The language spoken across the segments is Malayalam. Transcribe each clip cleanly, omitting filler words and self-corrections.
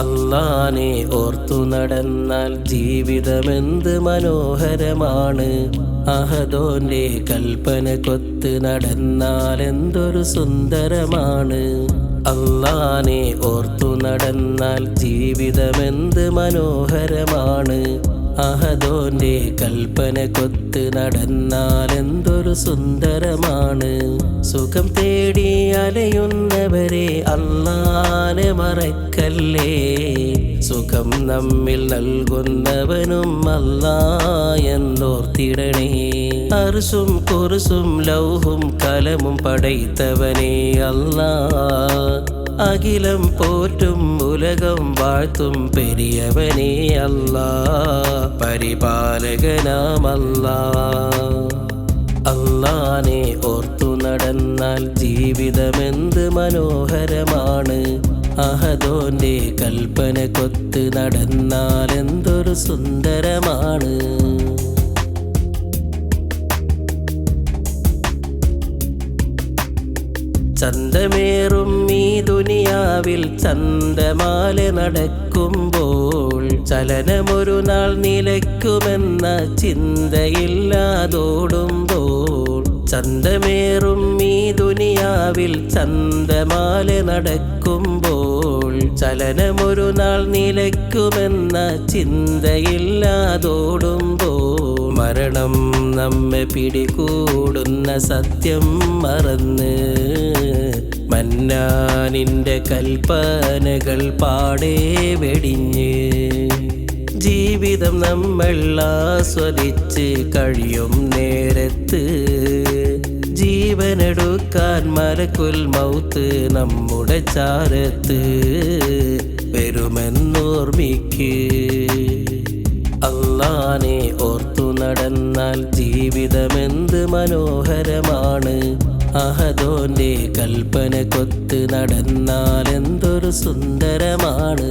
അല്ലാനെ ഓർത്തു നടന്നാൽ ജീവിതമെന്ത് മനോഹരമാണ്. അഹദോന്റെ കൽപ്പന കൊത്ത് നടന്നാൽ എന്തൊരു സുന്ദരമാണ്. അല്ലാനെ ഓർത്തു നടന്നാൽ ജീവിതമെന്ത് മനോഹരമാണ്. അഹദോന്റെ കൽപ്പന കൊത്ത് നടന്നാൽ എന്തൊരു സുന്ദരമാണ്. സുഖം തേടി അലയുന്നവരെ അല്ലാനെ മറക്കല്ലേ. സുഖം നമ്മിൽ നൽകുന്നവനും അല്ലാ എന്നോർത്തിടണേ. അർശും കുർസും ലൗഹും കലമും പടൈത്തവനേ അല്ലാ. അഖിലം പോറ്റും ഉലകം വാഴ്ത്തും പെരിയവനേ അല്ലാ. പരിപാലകനാമല്ലാ. അല്ലാനെ ഓർത്തു നടന്നാൽ ജീവിതമെന്ത് മനോഹരമാണ്. അഹദോന്റെ കൽപ്പന കൊത്ത് നടന്നാൽ എന്തൊരു സുന്ദരമാണ്. ചന്തമേറും ഈ ദുനിയാവിൽ ചന്തമാല നടക്കുമ്പോൾ ചലനമൊരു നാൾ നിലയ്ക്കുമെന്ന ചിന്തയില്ലാതോടുമ്പോൾ. ചന്തമേറും ഈ ദുനിയാവിൽ ചന്തമാല നടക്കുമ്പോൾ ചലനമൊരു നാൾ നിലയ്ക്കുമെന്ന ചിന്തയില്ലാതോടുമ്പോൾ. മരണം നമ്മെ പിടികൂടുന്ന സത്യം മറന്ന് മന്നാനിൻ്റെ കൽപ്പനകൾ പാടെ വെടിഞ്ഞ് ജീവിതം നമ്മൾ ആസ്വദിച്ച് കഴിയും നേരത്ത് ജീവനെടുക്കാൻ മലക്കുൽ മൗത്ത് നമ്മുടെ ചാരത്ത് വരുമെന്നോർമ്മിക്ക്. അല്ലാനെ ഓർത്തു നടന്നാൽ ജീവിതമെന്ത് മനോഹരമാണ്. അഹദോന്റെ കൽപ്പന കൊത്ത് നടന്നാൽ എന്തൊരു സുന്ദരമാണ്.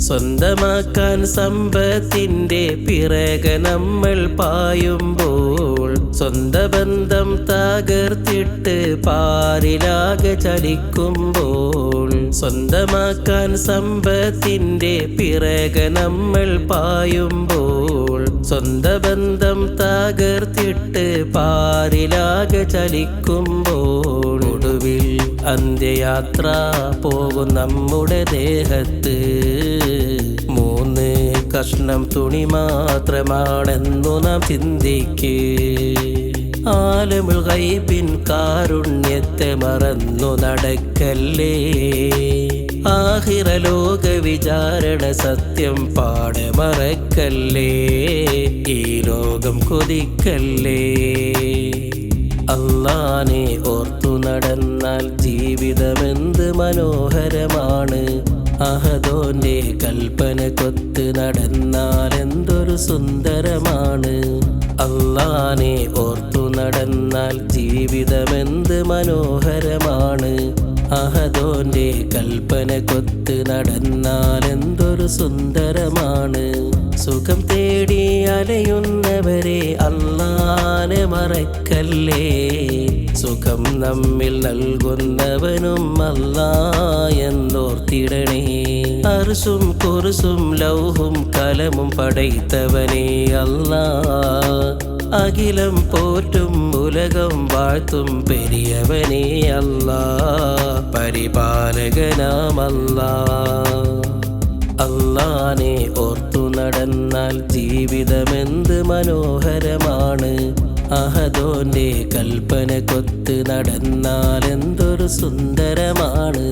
സ്വന്തമാക്കാൻ സമ്പത്തിൻ്റെ പിറകെ നമ്മൾ പായുമ്പോൾ സ്വന്ത ബന്ധം തകർത്തിട്ട് പാരിലാകെ ചലിക്കുമ്പോൾ. സ്വന്തമാക്കാൻ സമ്പത്തിൻ്റെ പിറകെ നമ്മൾ പായുമ്പോൾ സ്വന്ത ബന്ധം തകർത്തിട്ട് പാരിലാകെ ചലിക്കുമ്പോൾ. ഒടുവിൽ അന്ത്യയാത്ര പോകും നമ്മുടെ ദേഹത്ത് 3 കഷ്ണം തുണി മാത്രമാണെന്നു നാം ചിന്തിക്ക്. ആലമുൽ ഗൈബിൻ കാരുണ്യത്തെ മറന്നു നടക്കല്ലേ. ആഖിറലോക വിചാരണ സത്യം പാടെ മറക്കല്ലേ. ഈ ലോകം കൊതിക്കല്ലേ. അല്ലാനെ ഓർത്തു നടന്നാൽ ജീവിതമെന്ത് മനോഹരമാണ്. അഹദോന്റെ കൽപ്പന കൊത്ത് നടന്നാൽ എന്തൊരു സുന്ദരമാണ്. അല്ലാനെ ഓർത്തു നടന്നാൽ ജീവിതമെന്ത് മനോഹരമാണ്. അഹദോന്റെ കൽപ്പന കൊത്ത് നടന്നാൽ എന്തൊരു സുന്ദരമാണ്. സുഖം തേടി അലയുന്നവരെ അല്ലാനെ മറക്കല്ലേ. സുഖം നമ്മിൽ നൽകുന്നവനും അല്ലാ എന്നോർത്തിടണേ. അർശും കുർസും ലൗഹും കലമും പടൈത്തവനേ അല്ലാ. അഖിലം പോറ്റും ഉലകം വാഴ്ത്തും പെരിയവനേ അല്ലാ. പരിപാലകനാമല്ലാ. അല്ലാനെ ഓർത്തു നടന്നാൽ ജീവിതമെന്ത് മനോഹരമാണ്. അഹദോന്റെ കൽപ്പന കൊത്ത് നടന്നാൽ എന്തൊരു സുന്ദരമാണ്.